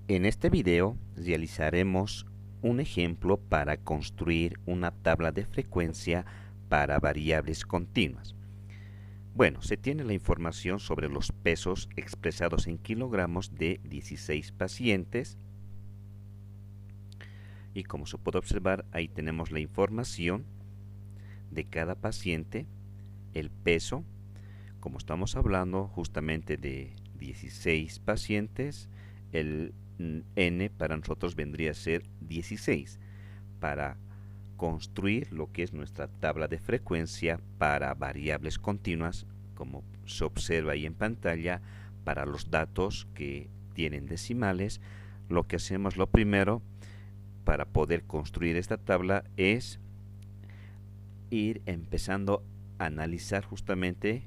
En este video realizaremos un ejemplo para construir una tabla de frecuencia para variables continuas. Bueno, se tiene la información sobre los pesos expresados en kilogramos de 16 pacientes y como se puede observar ahí tenemos la información de cada paciente, el peso, como estamos hablando justamente de 16 pacientes, el n para nosotros vendría a ser 16 para construir lo que es nuestra tabla de frecuencia para variables continuas, como se observa ahí en pantalla. Para los datos que tienen decimales, lo que hacemos lo primero para poder construir esta tabla es ir empezando a analizar justamente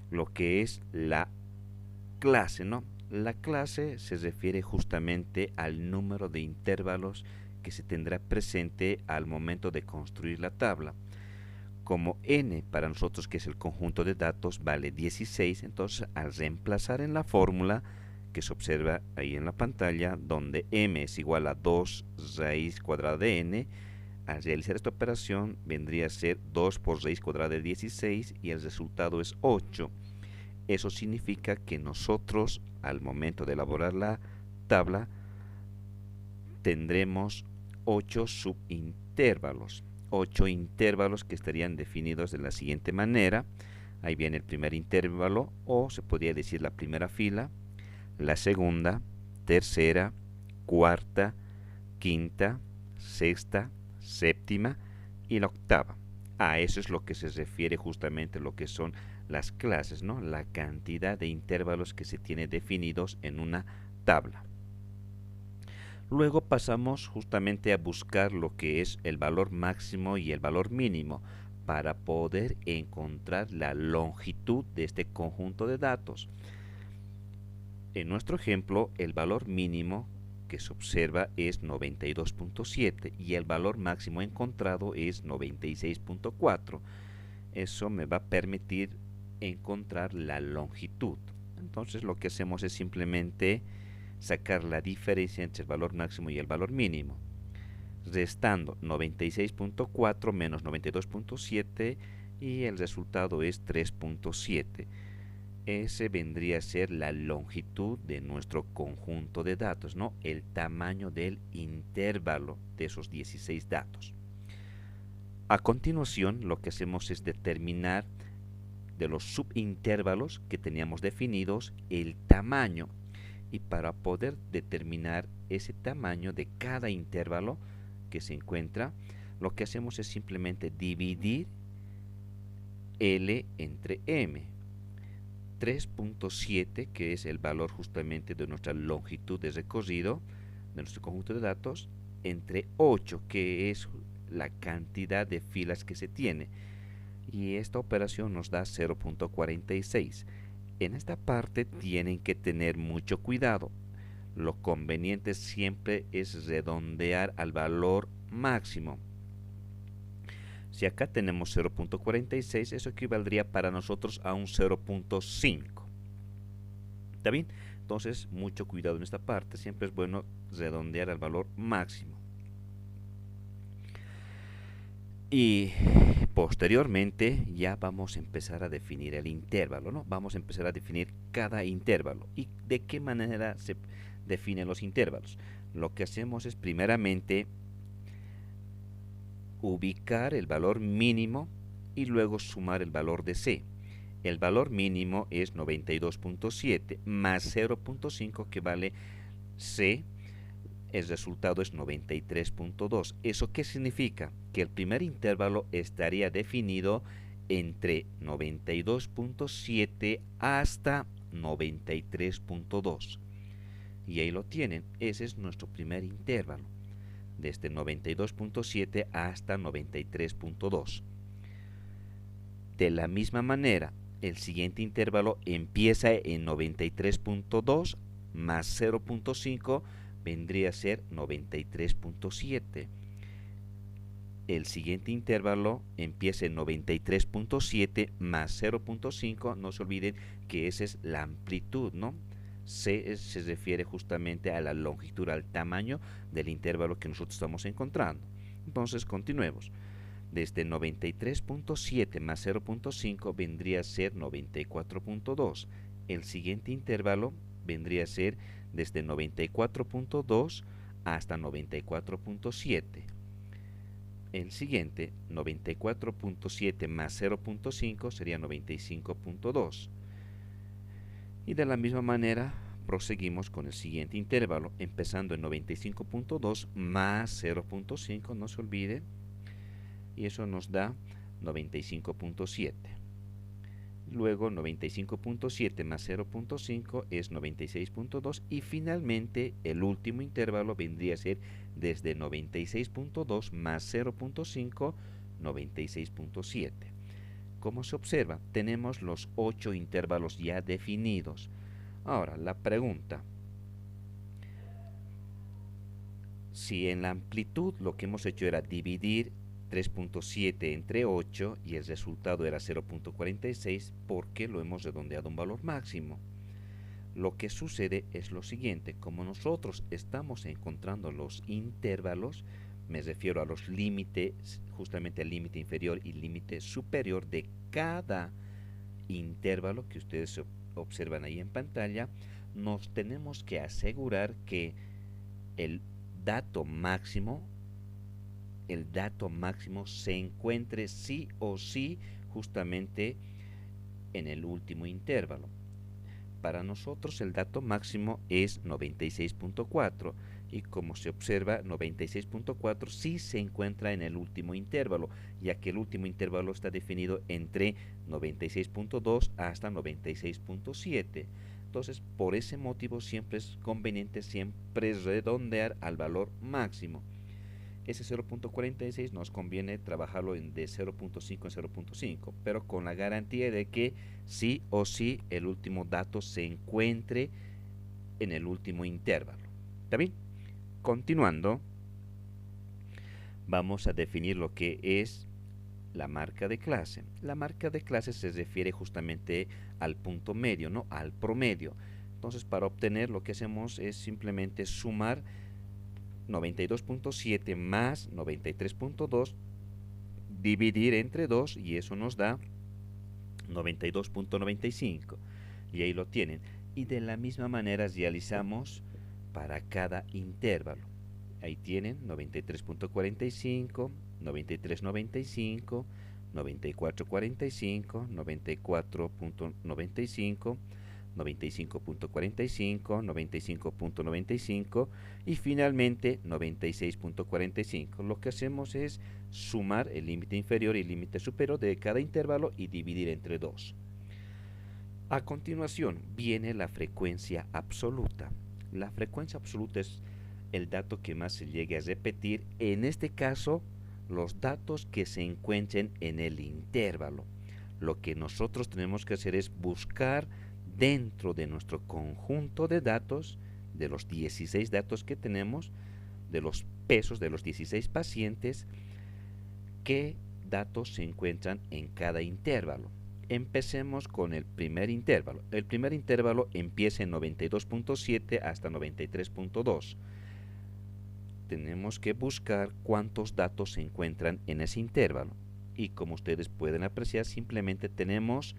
lo que es la clase, ¿no? La clase se refiere justamente al número de intervalos que se tendrá presente al momento de construir la tabla. Como n para nosotros, que es el conjunto de datos, vale 16, entonces al reemplazar en la fórmula que se observa ahí en la pantalla, donde m es igual a 2 raíz cuadrada de n, al realizar esta operación vendría a ser 2 por raíz cuadrada de 16 y el resultado es 8. Eso significa que nosotros, al momento de elaborar la tabla, tendremos 8 subintervalos. 8 intervalos que estarían definidos de la siguiente manera. Ahí viene el primer intervalo, o se podría decir la primera fila, la segunda, tercera, cuarta, quinta, sexta, séptima y la octava. A eso es lo que se refiere justamente lo que son las clases, ¿no? La cantidad de intervalos que se tiene definidos en una tabla. Luego pasamos justamente a buscar lo que es el valor máximo y el valor mínimo para poder encontrar la longitud de este conjunto de datos. En nuestro ejemplo, el valor mínimo que se observa es 92.7 y el valor máximo encontrado es 96.4. Eso me va a permitir encontrar la longitud. Entonces lo que hacemos es simplemente sacar la diferencia entre el valor máximo y el valor mínimo, restando 96.4 menos 92.7 y el resultado es 3.7. Ese vendría a ser la longitud de nuestro conjunto de datos, ¿no? El tamaño del intervalo de esos 16 datos. A continuación, lo que hacemos es determinar de los subintervalos que teníamos definidos el tamaño, y para poder determinar ese tamaño de cada intervalo que se encuentra, lo que hacemos es simplemente dividir L entre M. 3.7, que es el valor justamente de nuestra longitud de recorrido de nuestro conjunto de datos, entre 8, que es la cantidad de filas que se tiene, y esta operación nos da 0.46. En esta parte tienen que tener mucho cuidado. Lo conveniente siempre es redondear al valor máximo. Si acá tenemos 0.46, eso equivaldría para nosotros a un 0.5. ¿Está bien? Entonces, mucho cuidado en esta parte. Siempre es bueno redondear al valor máximo. Y posteriormente ya vamos a empezar a definir el intervalo, ¿no? Vamos a empezar a definir cada intervalo. ¿Y de qué manera se definen los intervalos? Lo que hacemos es primeramente ubicar el valor mínimo y luego sumar el valor de C. El valor mínimo es 92.7 más 0.5 que vale C. El resultado es 93.2. ¿Eso qué significa? Que el primer intervalo estaría definido entre 92.7 hasta 93.2. Y ahí lo tienen, ese es nuestro primer intervalo, desde 92.7 hasta 93.2. De la misma manera, el siguiente intervalo empieza en 93.2 más 0.5 vendría a ser 93.7. El siguiente intervalo empieza en 93.7 más 0.5. No se olviden que esa es la amplitud, ¿no? C se refiere justamente a la longitud, al tamaño del intervalo que nosotros estamos encontrando. Entonces continuemos. Desde 93.7 más 0.5 vendría a ser 94.2. El siguiente intervalo vendría a ser desde 94.2 hasta 94.7. El siguiente, 94.7 más 0.5 sería 95.2. Y de la misma manera proseguimos con el siguiente intervalo, empezando en 95.2 más 0.5, no se olvide, y eso nos da 95.7. Luego 95.7 más 0.5 es 96.2 y finalmente el último intervalo vendría a ser desde 96.2 más 0.5, 96.7. Como se observa, tenemos los 8 intervalos ya definidos. Ahora, la pregunta: si en la amplitud lo que hemos hecho era dividir 3.7 entre 8 y el resultado era 0.46, ¿por qué lo hemos redondeado a un valor máximo? Lo que sucede es lo siguiente: como nosotros estamos encontrando los intervalos, me refiero a los límites, justamente el límite inferior y límite superior de cada intervalo que ustedes observan ahí en pantalla, nos tenemos que asegurar que el dato máximo se encuentre sí o sí justamente en el último intervalo. Para nosotros el dato máximo es 96.4 y como se observa, 96.4 sí se encuentra en el último intervalo, ya que el último intervalo está definido entre 96.2 hasta 96.7. Entonces, por ese motivo siempre es conveniente redondear al valor máximo. Ese 0.46 nos conviene trabajarlo de 0.5 en 0.5, pero con la garantía de que sí o sí el último dato se encuentre en el último intervalo. ¿Está bien? Continuando, vamos a definir lo que es la marca de clase. La marca de clase se refiere justamente al punto medio, ¿no? Al promedio. Entonces, para obtener, lo que hacemos es simplemente sumar 92.7 más 93.2, dividir entre 2 y eso nos da 92.95. Y ahí lo tienen. Y de la misma manera realizamos para cada intervalo. Ahí tienen 93.45, 93.95, 94.45, 94.95, 95.45, 95.95 y finalmente 96.45. Lo que hacemos es sumar el límite inferior y el límite superior de cada intervalo y dividir entre 2. A continuación viene la frecuencia absoluta. La frecuencia absoluta es el dato que más se llegue a repetir, en este caso los datos que se encuentren en el intervalo. Lo que nosotros tenemos que hacer es buscar dentro de nuestro conjunto de datos, de los 16 datos que tenemos, de los pesos de los 16 pacientes, qué datos se encuentran en cada intervalo. Empecemos con el primer intervalo. El primer intervalo empieza en 92.7 hasta 93.2. Tenemos que buscar cuántos datos se encuentran en ese intervalo. Y como ustedes pueden apreciar, simplemente tenemos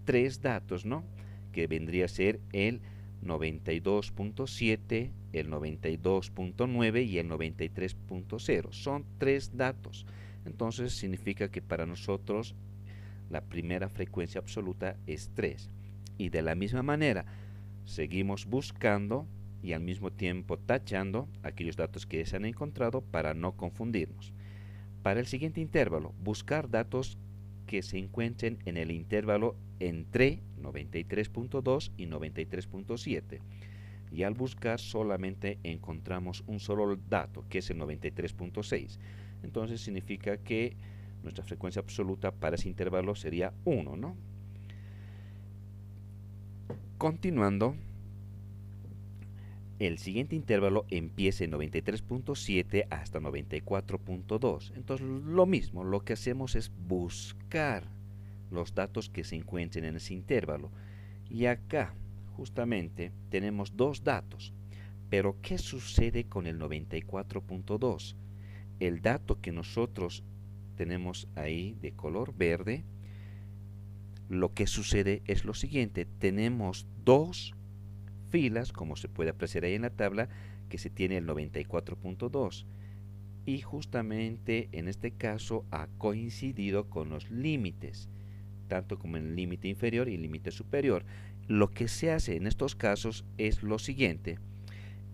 3 datos, ¿no? Que vendría a ser el 92.7, el 92.9 y el 93.0. Son 3 datos. Entonces significa que para nosotros la primera frecuencia absoluta es 3. Y de la misma manera, seguimos buscando y al mismo tiempo tachando aquellos datos que se han encontrado para no confundirnos. Para el siguiente intervalo, buscar datos que se encuentren en el intervalo entre 93.2 y 93.7. Y al buscar solamente encontramos un solo dato, que es el 93.6. Entonces significa que nuestra frecuencia absoluta para ese intervalo sería 1, ¿no? Continuando, el siguiente intervalo empieza en 93.7 hasta 94.2. Entonces lo mismo, lo que hacemos es buscar los datos que se encuentren en ese intervalo. Y acá, justamente tenemos dos datos. Pero ¿qué sucede con el 94.2? El dato que nosotros tenemos ahí de color verde, lo que sucede es lo siguiente. Tenemos dos filas, como se puede apreciar ahí en la tabla, que se tiene el 94.2. Y justamente en este caso ha coincidido con los límites, tanto como en el límite inferior y el límite superior. Lo que se hace en estos casos es lo siguiente.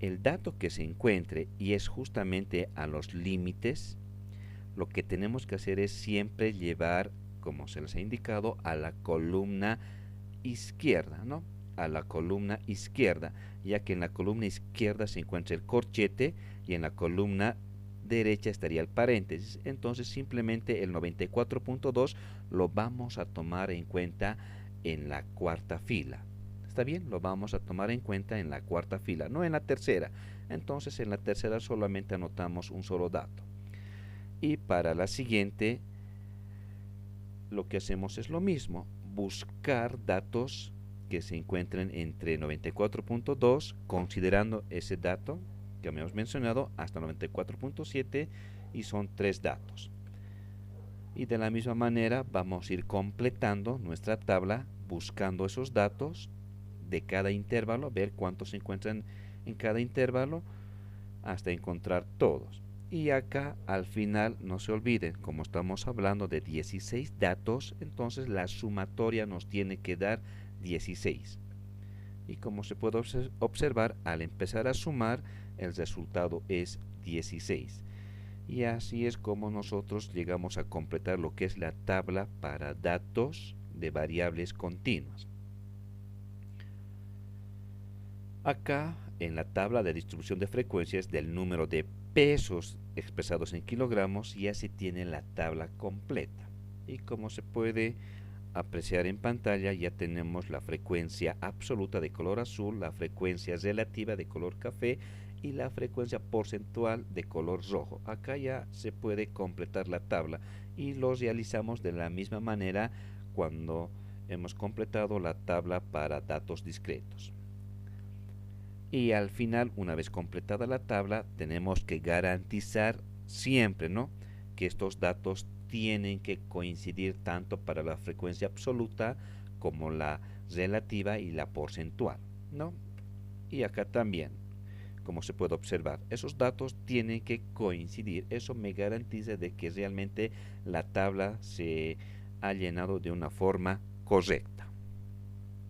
El dato que se encuentre y es justamente a los límites, lo que tenemos que hacer es siempre llevar, como se les ha indicado, a la columna izquierda, ¿no? A la columna izquierda, ya que en la columna izquierda se encuentra el corchete y en la columna derecha estaría el paréntesis. Entonces simplemente el 94.2 lo vamos a tomar en cuenta en la cuarta fila. ¿Está bien? Lo vamos a tomar en cuenta en la cuarta fila, no en la tercera. Entonces en la tercera solamente anotamos un solo dato. Y para la siguiente, lo que hacemos es lo mismo, buscar datos que se encuentren entre 94.2, considerando ese dato que hemos mencionado, hasta 94.7, y son tres datos. Y de la misma manera vamos a ir completando nuestra tabla buscando esos datos de cada intervalo, ver cuántos se encuentran en cada intervalo hasta encontrar todos. Y acá al final no se olviden, como estamos hablando de 16 datos, entonces la sumatoria nos tiene que dar 16. Y como se puede observar, al empezar a sumar, el resultado es 16. Y así es como nosotros llegamos a completar lo que es la tabla para datos de variables continuas. Acá en la tabla de distribución de frecuencias del número de pesos expresados en kilogramos ya se tiene la tabla completa. Y como se puede apreciar en pantalla, ya tenemos la frecuencia absoluta de color azul, la frecuencia relativa de color café y la frecuencia porcentual de color rojo. Acá ya se puede completar la tabla y los realizamos de la misma manera cuando hemos completado la tabla para datos discretos. Y al final, una vez completada la tabla, tenemos que garantizar siempre, ¿no?, que estos datos tienen que coincidir tanto para la frecuencia absoluta como la relativa y la porcentual, ¿no? Y acá también, como se puede observar, esos datos tienen que coincidir. Eso me garantiza de que realmente la tabla se ha llenado de una forma correcta.